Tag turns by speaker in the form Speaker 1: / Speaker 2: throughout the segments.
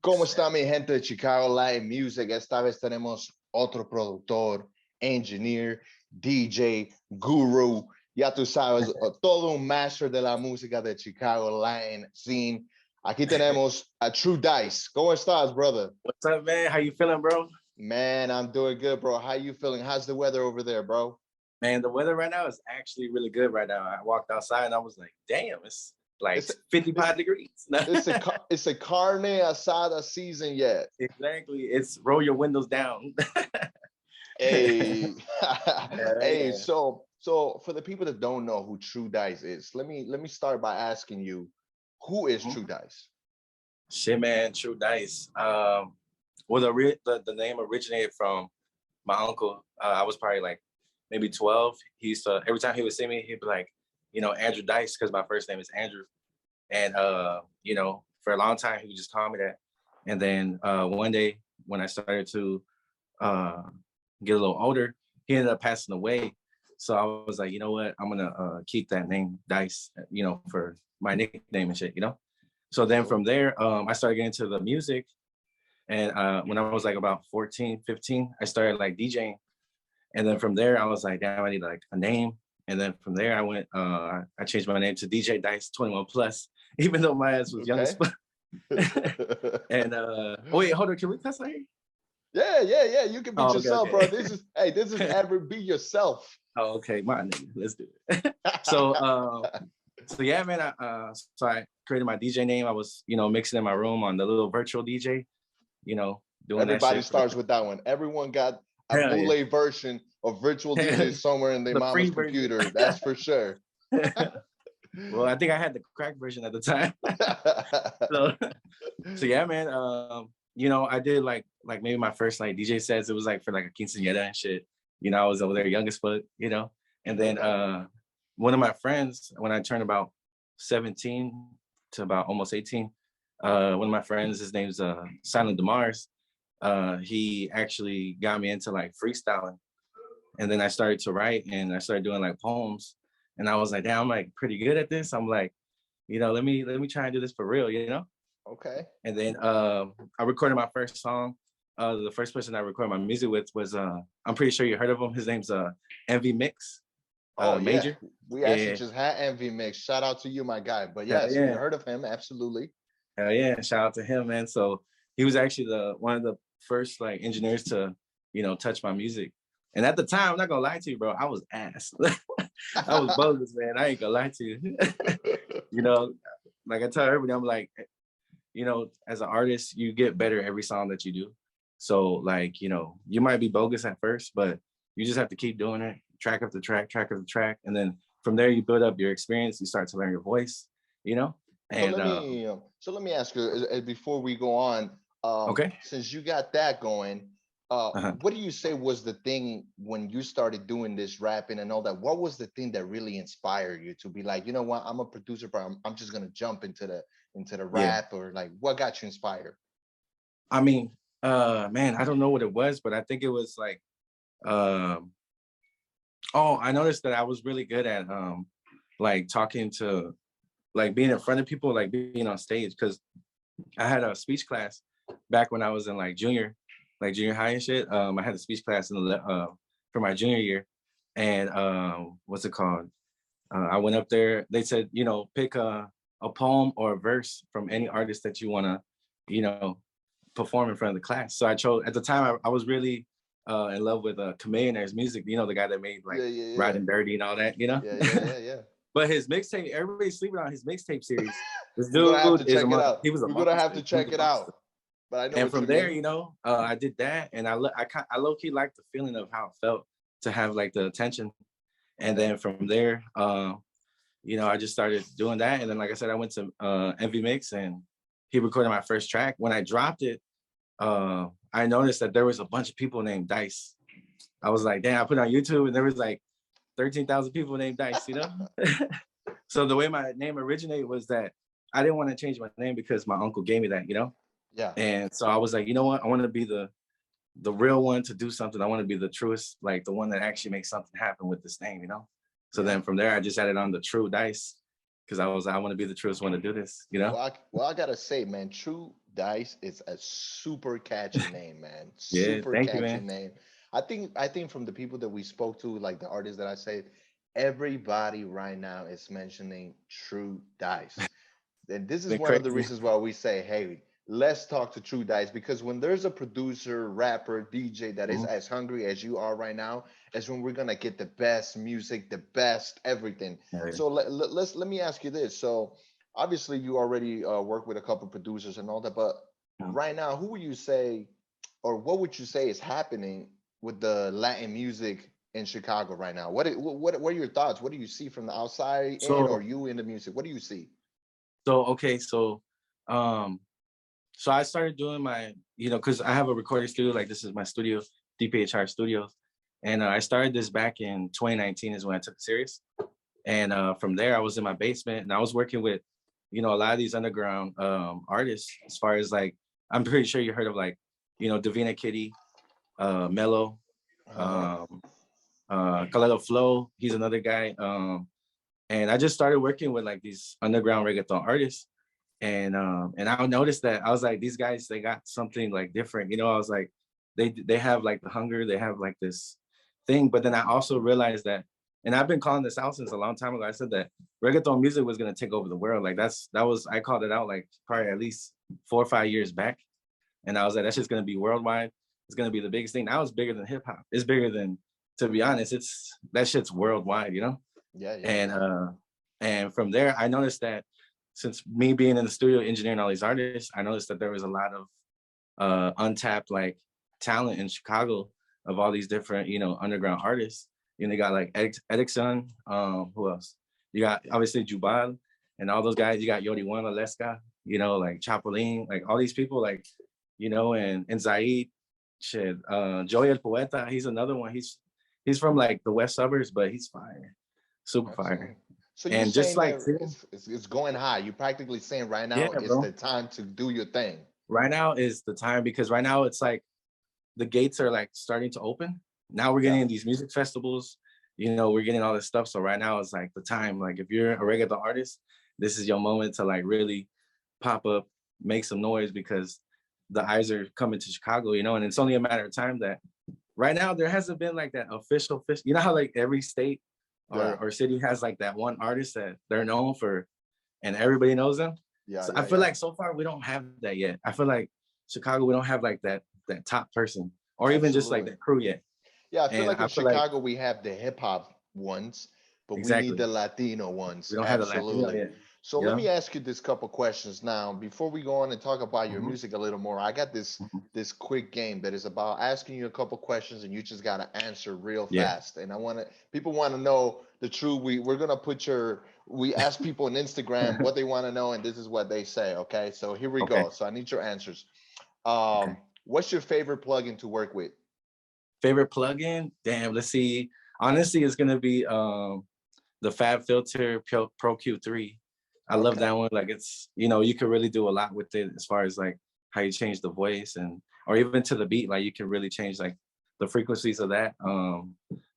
Speaker 1: ¿Cómo está mi gente de Chicago Live Music? Esta vez tenemos otro productor, engineer, DJ, guru, ya tú sabes, todo un master de la música de Chicago Live scene. Aquí tenemos a Tru Dice. ¿Cómo estás, brother?
Speaker 2: What's up, man? How you feeling, bro?
Speaker 1: Man, I'm doing good, bro. How you feeling? How's the weather over there, bro?
Speaker 2: Man, the weather right now is actually really good right now. I walked outside and I was like, damn, it's like 55 degrees.
Speaker 1: It's a carne asada season yet.
Speaker 2: Exactly. It's roll your windows down.
Speaker 1: Hey, hey.
Speaker 2: Yeah.
Speaker 1: So for the people that don't know who Tru Dice is, let me start by asking you, who is Tru Dice?
Speaker 2: Shit, man, Tru Dice. Well, the name originated from my uncle. I was probably like maybe 12. He used to, every time he would see me, he'd be like, you know, Andrew Dice, because my first name is Andrew. And, you know, for a long time, he would just call me that. And then one day when I started to get a little older, he ended up passing away. So I was like, you know what, I'm gonna keep that name Dice, you know, for my nickname and shit, you know? So then from there, I started getting into the music. And when I was like about 14, 15, I started like DJing. And then from there, I was like, damn, I need like a name. And then from there, I went, I changed my name to DJ Dice 21 Plus, even though my ass was young as fuck. And wait, hold on, can we cuss out here?
Speaker 1: Yeah. You can be yourself,
Speaker 2: okay.
Speaker 1: bro. This is ever be yourself.
Speaker 2: Oh, okay, my nigga, let's do it. So yeah, man. So I created my DJ name. I was, you know, mixing in my room on the little virtual DJ, you know, doing
Speaker 1: Everybody
Speaker 2: that shit.
Speaker 1: starts with that one. Everyone got a bootleg version of virtual DJ somewhere in their mama's computer. That's for sure.
Speaker 2: Well, I think I had the crack version at the time. so yeah, man. You know, I did like maybe my first like DJ sets. It was like for like a quinceañera and shit. You know, I was over there young as fuck, you know. And then one of my friends, when I turned about 17 to about almost 18, one of my friends, his name's Silent Demars. He actually got me into like freestyling. And then I started to write and I started doing like poems. And I was like, damn, I'm like pretty good at this. I'm like, you know, let me try and do this for real, you know?
Speaker 1: Okay.
Speaker 2: And then I recorded my first song. The first person I recorded my music with was, I'm pretty sure you heard of him. His name's MV Mix.
Speaker 1: Oh,
Speaker 2: Major.
Speaker 1: Yeah. We actually just had MV Mix. Shout out to you, my guy. But yes, we heard of him, absolutely.
Speaker 2: Hell yeah, shout out to him, man. So he was actually one of the first like engineers to, you know, touch my music. And at the time, I'm not gonna lie to you, bro, I was ass. I was bogus, man. I ain't gonna lie to you. You know, like I tell everybody, I'm like, you know, as an artist, you get better every song that you do. So like, you know, you might be bogus at first, but you just have to keep doing it, track after track, and then from there you build up your experience. You start to learn your voice, you know. And
Speaker 1: so let me ask you before we go on.
Speaker 2: Okay.
Speaker 1: Since you got that going, what do you say was the thing when you started doing this rapping and all that? What was the thing that really inspired you to be like, you know what, I'm a producer, but I'm just gonna jump into the rap, or like what got you inspired?
Speaker 2: I mean, man, I don't know what it was, but I think it was like, I noticed that I was really good at like talking to, like being in front of people, like being on stage, because I had a speech class back when I was in like junior high and shit. I had a speech class for my junior year, and what's it called? I went up there. They said, you know, pick a poem or a verse from any artist that you want to, you know, perform in front of the class. So I chose, at the time, I was really in love with Chameleonaire's music. You know, the guy that made like Riding Dirty and all that, you know?
Speaker 1: Yeah.
Speaker 2: But his mixtape, everybody's sleeping on his mixtape series. This
Speaker 1: dude is
Speaker 2: he was a
Speaker 1: We're gonna have to check it out. But I know.
Speaker 2: And from there, you know, I did that, and I low key liked the feeling of how it felt to have like the attention. And then from there, you know, I just started doing that. And then, like I said, I went to MV Mix, and he recorded my first track. When I dropped it, I noticed that there was a bunch of people named Dice. I was like, damn, I put it on YouTube, and there was like 13,000 people named Dice, you know? So the way my name originated was that I didn't want to change my name because my uncle gave me that, you know?
Speaker 1: Yeah.
Speaker 2: And so I was like, you know what? I want to be the real one to do something. I want to be the truest, like the one that actually makes something happen with this name, you know? So then from there, I just added on the Tru Dice. because I want to be the truest one to do this, you know?
Speaker 1: Well, I gotta say, man, Tru Dice is a super catchy name, man.
Speaker 2: Yeah,
Speaker 1: Super
Speaker 2: thank you,
Speaker 1: catchy
Speaker 2: man.
Speaker 1: name. I think from the people that we spoke to, like the artists that I said, everybody right now is mentioning Tru Dice. And this is
Speaker 2: Been
Speaker 1: one of the
Speaker 2: crazy.
Speaker 1: reasons why we say, hey, let's talk to Tru Dice, because when there's a producer, rapper, DJ that is
Speaker 2: Mhm.
Speaker 1: as hungry as you are right now, is when we're gonna get the best music, the best everything.
Speaker 2: Yeah.
Speaker 1: So let me ask you this. So obviously you already work with a couple producers and all that, but
Speaker 2: Mhm.
Speaker 1: right now, who would you say, or what would you say is happening with the Latin music in Chicago right now? What are your thoughts? What do you see from the outside in, or
Speaker 2: So,
Speaker 1: you in the music? What do you see?
Speaker 2: okay, um, so I started doing my, because I have a recording studio, like this is my studio, DPHR Studios. And I started this back in 2019 is when I took it serious. And from there, I was in my basement and I was working with, a lot of these underground artists, as far as like, I'm pretty sure you heard of like, Davina Kitty, Mello,
Speaker 1: Uh-huh.
Speaker 2: um, Kaledo Flow, he's another guy. And I just started working with like these underground reggaeton artists. And I noticed that I was like, these guys, they got something like different. I was like, they have like the hunger, they have like this thing. But then I also realized that, and I've been calling this out since a long time ago. I said that reggaeton music was gonna take over the world. Like I called it out like probably at least 4 or 5 years back. And I was like, that's just gonna be worldwide. It's gonna be the biggest thing. Now it's bigger than hip hop. It's bigger than, to be honest, that shit's worldwide.
Speaker 1: Yeah, yeah,
Speaker 2: And
Speaker 1: yeah.
Speaker 2: and from there, I noticed that since me being in the studio engineering all these artists, I noticed that there was a lot of untapped like talent in Chicago of all these different, underground artists. You got like Edixon, who else? You got obviously Jubal and all those guys. You got Yodi One, Aleska, like Chapolin, like all these people, like, and Zaid, shit, Joey El Poeta, he's another one. He's from like the west suburbs, but he's fire, super
Speaker 1: Excellent.
Speaker 2: fire.
Speaker 1: So you're
Speaker 2: And just
Speaker 1: saying
Speaker 2: like
Speaker 1: that it's going high. You're practically saying right
Speaker 2: yeah,
Speaker 1: now is
Speaker 2: bro.
Speaker 1: the time to do your thing.
Speaker 2: Right now is the time because right now it's like the gates are like starting to open. Now we're
Speaker 1: Yeah.
Speaker 2: getting these music festivals, we're getting all this stuff. So right now it's like the time. Like if you're a reggaeton artist, this is your moment to like really pop up, make some noise because the eyes are coming to Chicago, and it's only a matter of time that right now there hasn't been like that official, how like every state
Speaker 1: Yeah.
Speaker 2: or city has like that one artist that they're known for and everybody knows them.
Speaker 1: Yeah.
Speaker 2: So I
Speaker 1: Yeah.
Speaker 2: feel
Speaker 1: Yeah.
Speaker 2: like so far we don't have that yet. I feel like Chicago, we don't have like that top person or even just like
Speaker 1: Absolutely.
Speaker 2: that crew yet.
Speaker 1: Yeah, I feel
Speaker 2: And
Speaker 1: like in
Speaker 2: I feel like
Speaker 1: Chicago we have the hip hop ones, but we need
Speaker 2: exactly
Speaker 1: the Latino ones.
Speaker 2: we don't have the Latino
Speaker 1: Absolutely.
Speaker 2: yet.
Speaker 1: So let
Speaker 2: Yeah.
Speaker 1: me ask you this couple questions now before we go on and talk about your
Speaker 2: Mhm.
Speaker 1: music a little more. I got this quick game that is about asking you a couple questions and you just gotta answer real
Speaker 2: Yeah.
Speaker 1: fast. And people want to know the truth. We're gonna we ask people on Instagram what they want to know, and this is what they say. Okay, so here we
Speaker 2: Okay.
Speaker 1: go. So I need your answers.
Speaker 2: Okay.
Speaker 1: What's your favorite plugin to work with?
Speaker 2: Favorite plugin? Damn, let's see. Honestly, it's gonna be the Fab Filter Pro Q3. I love
Speaker 1: Okay.
Speaker 2: that one. Like it's, you can really do a lot with it as far as like how you change the voice and or even to the beat, like you can really change like the frequencies of that.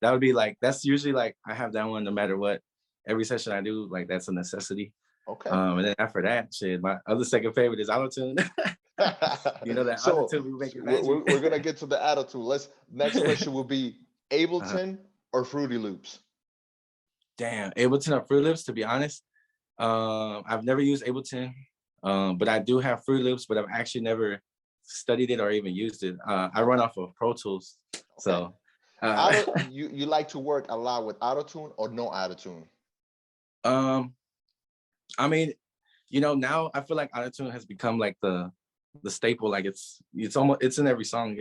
Speaker 2: That would be like that's usually like I have that one no matter what. Every session I do, like that's a necessity.
Speaker 1: Okay.
Speaker 2: And then after that, shit, my other second favorite is autotune. That
Speaker 1: So,
Speaker 2: autotune we make it
Speaker 1: we're
Speaker 2: magic.
Speaker 1: gonna get to the attitude. Next question will be
Speaker 2: uh,
Speaker 1: Ableton or Fruity Loops.
Speaker 2: damn, Ableton or Fruit Loops, to be honest. I've never used Ableton, but I do have Fruit Loops, but I've actually never studied it or even used it. I run off of Pro Tools,
Speaker 1: Okay.
Speaker 2: so uh,
Speaker 1: You like to work a lot with autotune or no autotune?
Speaker 2: um, I mean, now I feel like autotune has become like the staple. Like it's in every song.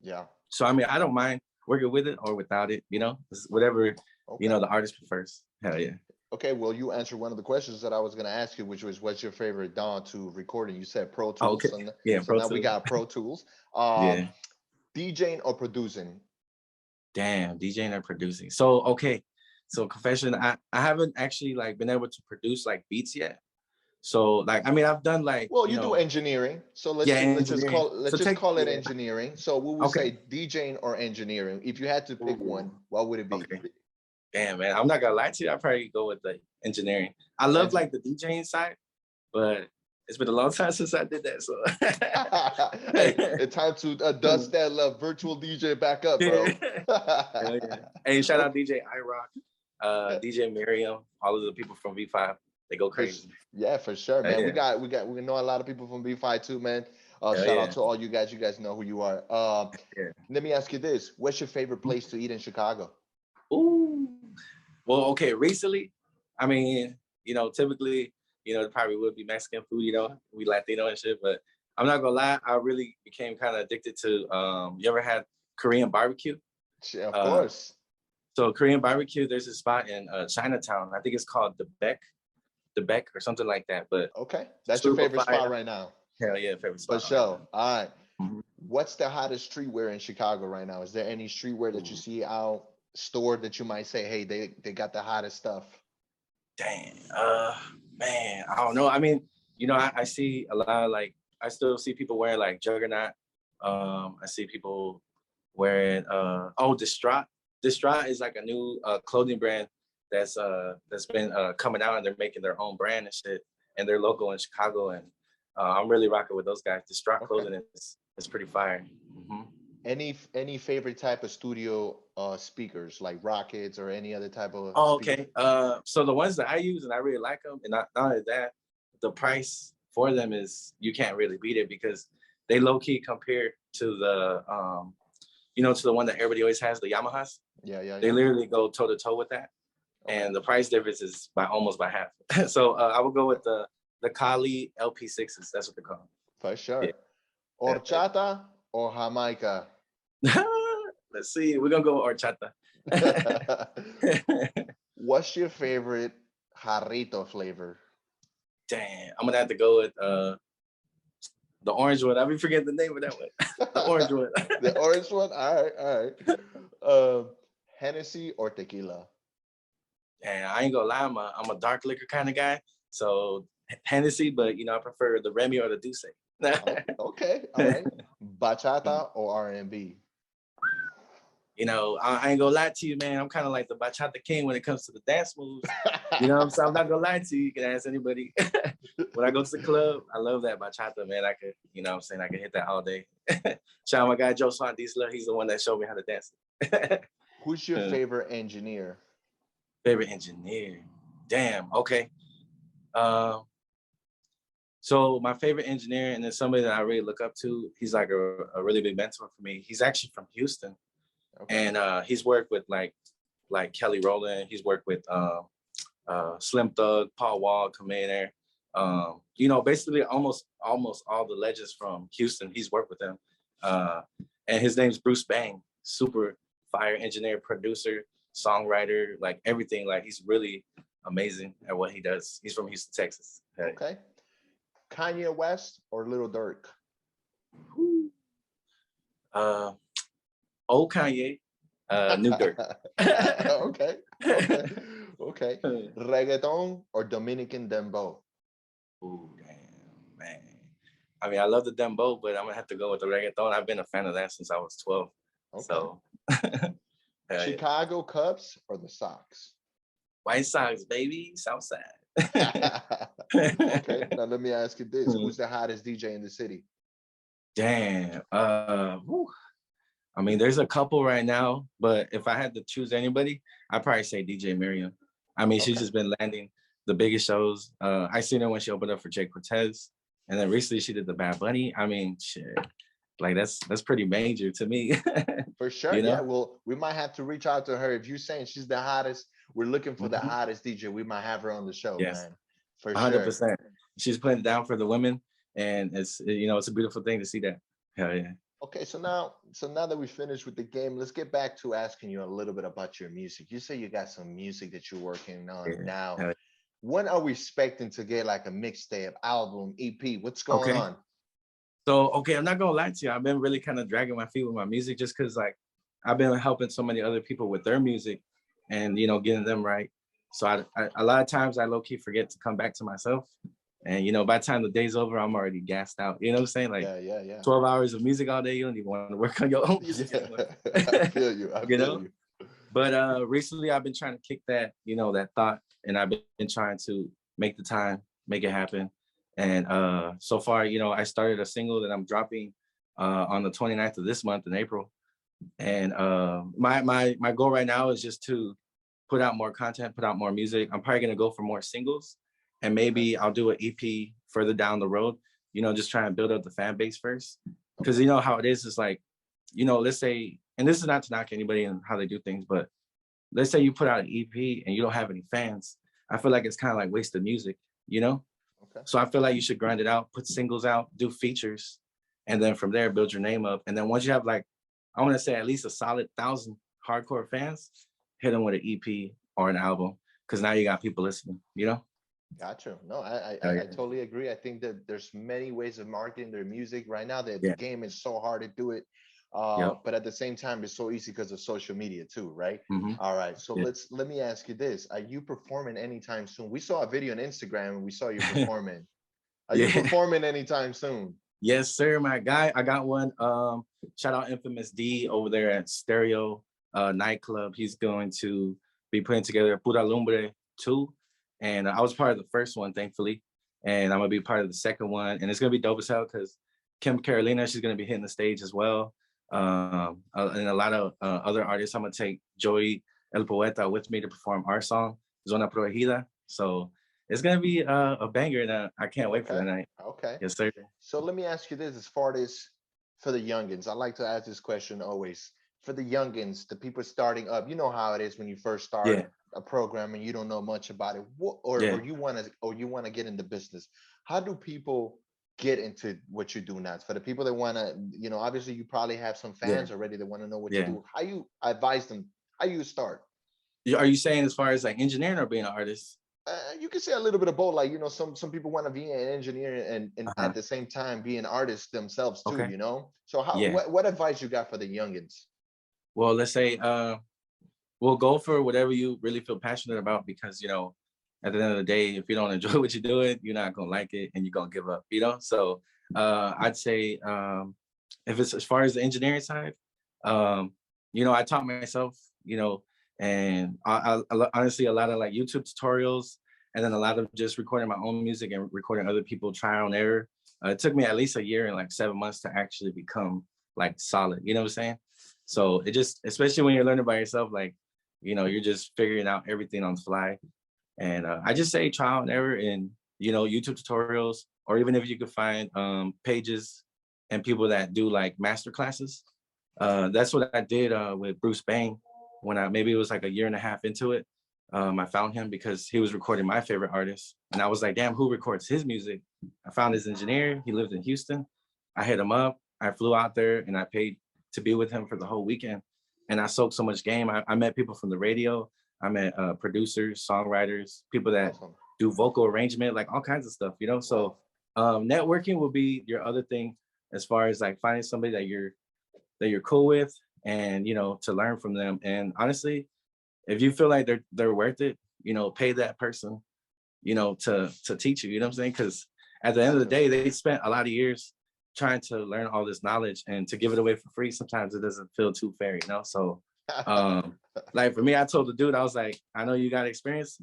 Speaker 1: Yeah.
Speaker 2: So I mean, I don't mind working with it or without it. It's whatever
Speaker 1: Okay.
Speaker 2: the artist prefers. Hell yeah.
Speaker 1: Okay. Well, you answered one of the questions that I was gonna ask you, which was what's your favorite DAW to recording? You said Pro Tools,
Speaker 2: Okay.
Speaker 1: so,
Speaker 2: Yeah,
Speaker 1: so
Speaker 2: Pro
Speaker 1: now we
Speaker 2: Tools.
Speaker 1: got Pro Tools. Um,
Speaker 2: Yeah.
Speaker 1: DJing or producing?
Speaker 2: Damn, DJing or producing. So okay, so confession, I haven't actually like been able to produce like beats yet. So like I mean I've done like
Speaker 1: Well, you do engineering, so
Speaker 2: yeah engineering.
Speaker 1: let's
Speaker 2: So
Speaker 1: just
Speaker 2: take
Speaker 1: call it
Speaker 2: yeah
Speaker 1: engineering. So we would
Speaker 2: okay.
Speaker 1: say DJing or engineering. If you had to pick one,
Speaker 2: Ooh,
Speaker 1: what would it be?
Speaker 2: okay. Damn man, I'm not gonna lie to you. I probably go with the engineering. I love like the DJing side, but it's been a long time since I did that. So
Speaker 1: hey, it's time to dust that virtual DJ back up, bro.
Speaker 2: Hell yeah. Hey, shout out DJ iRock, DJ Miriam, all of the people from V5. They go crazy.
Speaker 1: Yeah, for sure, man. We know a lot of people from V5 too, man. Shout out to all you guys. You guys know who you are. Let me ask you this: what's your favorite place to eat in Chicago?
Speaker 2: Ooh, well, okay. Recently, I mean, you know, typically, you know, it probably would be Mexican food. You know, we Latino and shit. But I'm not gonna lie, I really became kind of addicted to. You ever had Korean barbecue?
Speaker 1: Yeah, of course.
Speaker 2: So Korean barbecue, there's a spot in Chinatown. I think it's called the Beck or something like that. But
Speaker 1: okay, that's your favorite spot right now.
Speaker 2: Hell yeah, favorite spot.
Speaker 1: For sure. All right. What's the hottest streetwear in Chicago right now? Is there any streetwear that you see out stored that you might say, hey, they got the hottest stuff?
Speaker 2: Dang, man, I don't know. I mean, you know, I see a lot of like, I still see people wearing like Juggernaut. I see people wearing Distraught. Distraught is like a new clothing brand that's been coming out, and they're making their own brand and shit, and they're local in Chicago, and I'm really rocking with those guys. Distraught clothing is pretty fire.
Speaker 1: Any favorite type of studio speakers, like Rockets or any other type of
Speaker 2: okay. So the ones that I use, and I really like them, and not only that, the price for them is, you can't really beat it, because they low-key compare to the you know, to the one that everybody always has, the Yamahas. They literally go toe-to-toe with that. And the price difference is almost by half. So I would go with the Kali LP6s. That's what they're called.
Speaker 1: For sure. Yeah. Horchata or Jamaica?
Speaker 2: Let's see. We're going to go with horchata.
Speaker 1: What's your favorite jarrito flavor?
Speaker 2: Damn. I'm going to have to go with the orange one. I be forgetting the name of that one. The orange one.
Speaker 1: The orange one? All right. Hennessy or tequila?
Speaker 2: And I ain't gonna lie, I'm a dark liquor kind of guy. So Hennessy, but you know, I prefer the Remy or the Douce.
Speaker 1: Okay, all right. Bachata or R&B?
Speaker 2: You know, I ain't gonna lie to you, man. I'm kind of like the bachata king when it comes to the dance moves. You know what I'm saying? I'm not gonna lie to you. You can ask anybody. When I go to the club, I love that bachata, man. I could, you know what I'm saying, I could hit that all day. Shout out my guy, Joe Swan Diesel. He's the one that showed me how to dance.
Speaker 1: Who's your favorite engineer?
Speaker 2: Favorite engineer? Damn, okay. So my favorite engineer, and it's somebody that I really look up to, he's like a really big mentor for me. He's actually from Houston. Okay. And he's worked with like Kelly Rowland. He's worked with Slim Thug, Paul Wall, come in there. You know, basically almost all the legends from Houston, he's worked with them. And his name's Bruce Bang, super fire engineer, producer, songwriter, like everything. Like, he's really amazing at what he does. He's from Houston, Texas.
Speaker 1: Okay. Kanye West or Lil Durk?
Speaker 2: Old Kanye, new Durk.
Speaker 1: Okay. Reggaeton or Dominican dembow?
Speaker 2: Ooh, damn, man. I mean, I love the dembow, but I'm gonna have to go with the reggaeton. I've been a fan of that since I was 12. Okay. So
Speaker 1: Chicago Cubs or the Sox?
Speaker 2: White Sox, baby, Southside.
Speaker 1: Okay, now let me ask you this. Who's the hottest DJ in the city?
Speaker 2: Damn. I mean, there's a couple right now, but if I had to choose anybody, I'd probably say DJ Miriam. I mean, she's just been landing the biggest shows. I seen her when she opened up for Jay Cortez, and then recently she did the Bad Bunny. I mean, shit, like that's pretty major to me.
Speaker 1: For sure, you know? Yeah. Well, we might have to reach out to her. If you're saying she's the hottest, we're looking for the hottest DJ. We might have her on the show, man. For 100%.
Speaker 2: Sure. She's putting it down for the women, and it's, you know, it's a beautiful thing to see that. Hell yeah.
Speaker 1: Okay, so now that we finished with the game, let's get back to asking you a little bit about your music. You say you got some music that you're working on now. Yeah. When are we expecting to get like a mixtape, album, EP? What's going on?
Speaker 2: So, I'm not gonna lie to you. I've been really kind of dragging my feet with my music, just because like I've been helping so many other people with their music, and you know, getting them right. So I a lot of times I low key forget to come back to myself. And, you know, by the time the day's over, I'm already gassed out. You know what I'm saying? Like, yeah. 12 hours of music all day, you don't even want to work on your own music anymore.
Speaker 1: I feel you. I feel you.
Speaker 2: But recently I've been trying to kick that, you know, that thought. And I've been trying to make the time, make it happen. And so far, you know, I started a single that I'm dropping on the 29th of this month in April. And my goal right now is just to put out more content, put out more music. I'm probably gonna go for more singles, and maybe I'll do an EP further down the road. You know, just try and build up the fan base first, because you know how it is. It's like, you know, let's say, and this is not to knock anybody and how they do things, but let's say you put out an EP and you don't have any fans. I feel like it's kind of like wasted music, you know?
Speaker 1: Okay.
Speaker 2: So I feel like you should grind it out, put singles out, do features, and then from there, build your name up. And then once you have like, I want to say at least a solid 1,000 hardcore fans, hit them with an EP or an album, because now you got people listening, you know?
Speaker 1: Gotcha. No, I
Speaker 2: Yeah.
Speaker 1: totally agree. I think that there's many ways of marketing their music right now. That the
Speaker 2: Yeah.
Speaker 1: game is so hard to do it,
Speaker 2: Yep.
Speaker 1: but at the same time, it's so easy because of social media too, right?
Speaker 2: Mm-hmm.
Speaker 1: All right. So
Speaker 2: Yeah.
Speaker 1: let me ask you this: are you performing anytime soon? We saw a video on Instagram and we saw you performing. Are you
Speaker 2: Yeah.
Speaker 1: performing anytime soon?
Speaker 2: Yes, sir, my guy. I got one. Shout out Infamous D over there at Stereo nightclub. He's going to be putting together Pura Lumbre 2. And I was part of the first one, thankfully. And I'm gonna be part of the second one. And it's gonna be dope as hell because Kim Carolina, she's gonna be hitting the stage as well. And a lot of other artists. I'm gonna take Joey El Poeta with me to perform our song, Zona Prohibida. So it's gonna be a banger, and I can't wait for the night.
Speaker 1: Okay.
Speaker 2: Yes, sir.
Speaker 1: So let me ask you this: as far as for the youngins, I like to ask this question always. For the youngins, the people starting up, you know how it is when you first start
Speaker 2: Yeah.
Speaker 1: a program and you don't know much about it,
Speaker 2: Yeah.
Speaker 1: or you want to get into business. How do people get into what you do now? For the people that want to, you know, obviously you probably have some
Speaker 2: Yeah.
Speaker 1: fans already that want to know what you
Speaker 2: Yeah.
Speaker 1: do. How you advise them? How you start?
Speaker 2: Are you saying as far as like engineering or being an artist?
Speaker 1: You can say a little bit of both. Like, you know, some people want to be an engineer and
Speaker 2: Uh-huh.
Speaker 1: at the same time be an artist themselves too.
Speaker 2: Okay.
Speaker 1: You know. So how
Speaker 2: Yeah.
Speaker 1: what advice you got for the youngins?
Speaker 2: Well, let's say we'll go for whatever you really feel passionate about, because you know, at the end of the day, if you don't enjoy what you're doing, you're not gonna like it and you're gonna give up, you know? So I'd say if it's as far as the engineering side, you know, I taught myself, you know, and honestly, a lot of like YouTube tutorials, and then a lot of just recording my own music and recording other people trial and error. It took me at least a year and like 7 months to actually become like solid, you know what I'm saying? So it just, especially when you're learning by yourself, like, you know, you're just figuring out everything on the fly. And I just say trial and error in, you know, YouTube tutorials, or even if you could find pages and people that do like master classes. That's what I did with Bruce Bang when maybe it was like a year and a half into it. I found him because he was recording my favorite artist. And I was like, damn, who records his music? I found his engineer. He lived in Houston. I hit him up. I flew out there and I paid to be with him for the whole weekend. And I soaked so much game. I met people from the radio. I met producers, songwriters, people that do vocal arrangement, like all kinds of stuff, you know? So networking will be your other thing, as far as like finding somebody that you're cool with, and, you know, to learn from them. And honestly, if you feel like they're worth it, you know, pay that person, you know, to teach you, you know what I'm saying? Because at the end of the day, they spent a lot of years trying to learn all this knowledge, and to give it away for free, sometimes it doesn't feel too fair, you know? So like for me, I told the dude, I was like, I know you got experience,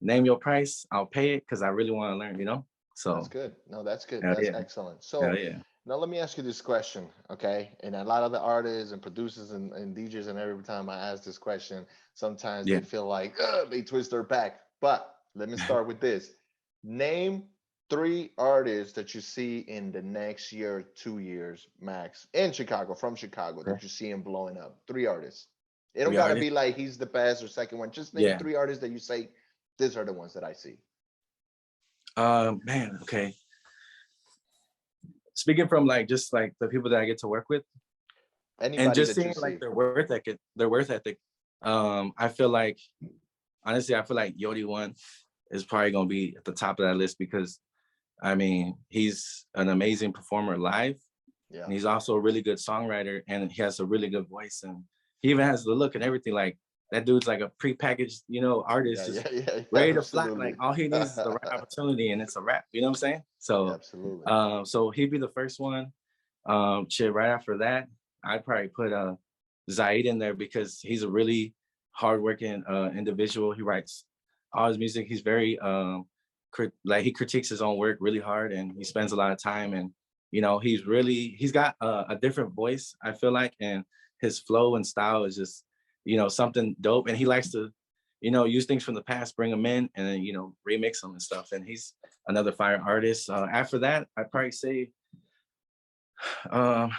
Speaker 2: name your price, I'll pay it, because I really want to learn, you know? So
Speaker 1: That's good. No, that's good.
Speaker 2: hell
Speaker 1: That's
Speaker 2: yeah.
Speaker 1: excellent. So
Speaker 2: Hell yeah.
Speaker 1: now let me ask you this question, okay? And a lot of the artists and producers and DJs, and every time I ask this question, sometimes
Speaker 2: Yeah.
Speaker 1: they feel like they twist their back. But let me start with this. Name 3 artists that you see in the next year, 2 years max in Chicago, from Chicago, that you see him blowing up. 3 artists. It don't
Speaker 2: 3
Speaker 1: gotta
Speaker 2: artists.
Speaker 1: be like he's the best or second one. Just name
Speaker 2: Yeah.
Speaker 1: 3 artists that you say, these are the ones that I see.
Speaker 2: Man, okay. Speaking from like just like the people that I get to work with,
Speaker 1: Anybody
Speaker 2: and just
Speaker 1: that you
Speaker 2: seeing like
Speaker 1: see.
Speaker 2: their worth ethic. I feel like, honestly, I feel like Yodi One is probably gonna be at the top of that list, because I mean, he's an amazing performer live.
Speaker 1: Yeah.
Speaker 2: And he's also a really good songwriter, and he has a really good voice, and he even has the look and everything. Like that dude's like a prepackaged, you know, artist, just ready to fly. Like all he needs is the right opportunity, and it's a wrap. You know what I'm saying? So,
Speaker 1: absolutely.
Speaker 2: So he'd be the first one. Shit, right after that, I'd probably put Zaid in there, because he's a really hardworking individual. He writes all his music. He's very like he critiques his own work really hard, and he spends a lot of time, and you know, he's got a different voice, I feel like, and his flow and style is just, you know, something dope. And he likes to, you know, use things from the past, bring them in, and then, you know, remix them and stuff. And he's another fire artist. After that, I'd probably say, man,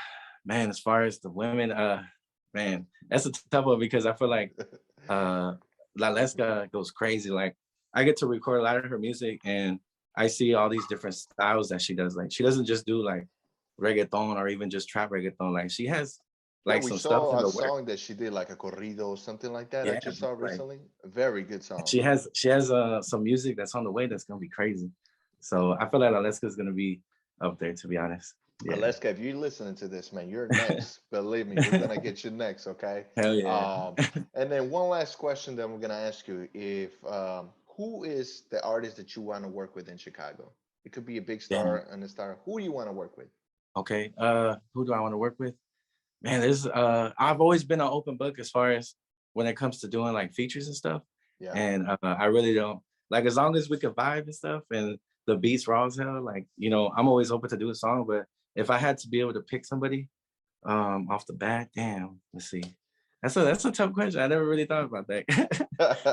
Speaker 2: as far as the women, man, that's a tough one, because I feel like Laleska goes crazy. Like, I get to record a lot of her music, and I see all these different styles that she does. Like, she doesn't just do like reggaeton or even just trap reggaeton. Like, she has like
Speaker 1: we
Speaker 2: some stuff
Speaker 1: saw
Speaker 2: in
Speaker 1: a
Speaker 2: the work.
Speaker 1: song that she did, like a corrido or something like that. I
Speaker 2: Yeah,
Speaker 1: just saw
Speaker 2: like,
Speaker 1: recently. A very good song.
Speaker 2: she has some music that's on the way that's gonna be crazy. So I feel like Aleska's gonna be up there, to be honest. Yeah.
Speaker 1: Aleska, if you're listening to this, man, you're next. Believe me, we're gonna get you next, okay?
Speaker 2: Hell yeah.
Speaker 1: And then one last question that we're gonna ask you: if who is the artist that you want to work with in Chicago? It could be a big star and a star. Who do you want to work with?
Speaker 2: Okay. Who do I want to work with? Man, there's I've always been an open book as far as when it comes to doing like features and stuff.
Speaker 1: Yeah.
Speaker 2: And I really don't, like, as long as we can vibe and stuff and the beats raw as hell, like, you know, I'm always open to do a song. But if I had to be able to pick somebody off the bat, damn, let's see. That's a tough question. I never really thought about that.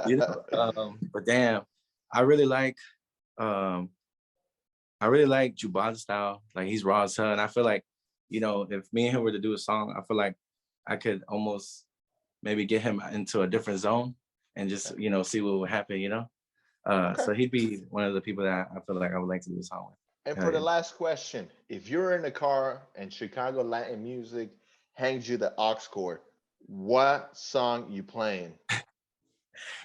Speaker 2: You know, but damn, I really like Juban's style. Like, he's raw as hell, and I feel like, you know, if me and him were to do a song, I feel like I could almost maybe get him into a different zone and just, you know, see what would happen, you know? So he'd be one of the people that I feel like I would like to do a song with.
Speaker 1: And for the last question, if you're in a car and Chicago Latin music hangs you the aux cord, what song you playing?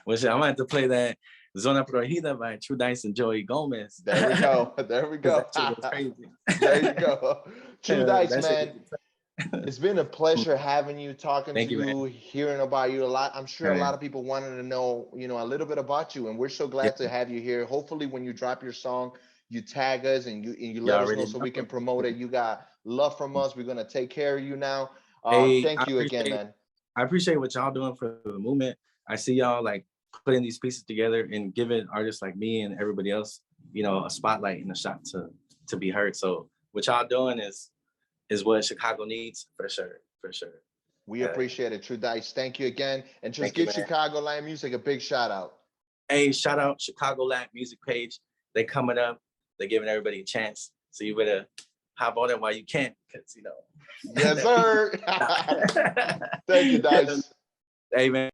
Speaker 2: Well, shit, I might have to play that Zona Prohibida by Tru Dice and Joey Gomez.
Speaker 1: There we go. There we go.
Speaker 2: Crazy.
Speaker 1: There you go. Tru Dice, man. It's been a pleasure having you, talking to you, hearing about you a lot. I'm sure a lot of people wanted to know, you know, a little bit about you, and we're so glad to have you here. Hopefully, when you drop your song, you tag us and you let us know so we can promote it. You got love from us. We're gonna take care of you now. Thank you again, man.
Speaker 2: I appreciate what y'all doing for the movement. I see y'all like putting these pieces together and giving artists like me and everybody else, you know, a spotlight and a shot to be heard. So what y'all doing is what Chicago needs, for sure, for sure.
Speaker 1: We appreciate it, Tru Dice. Thank you again, and just give Chicago Latin Music a big shout out.
Speaker 2: Hey, shout out Chicago Latin Music page. They coming up. They're giving everybody a chance. So you better hop on it while you can, because, you know.
Speaker 1: Yes, sir. Thank you, Dice.
Speaker 2: Hey, man.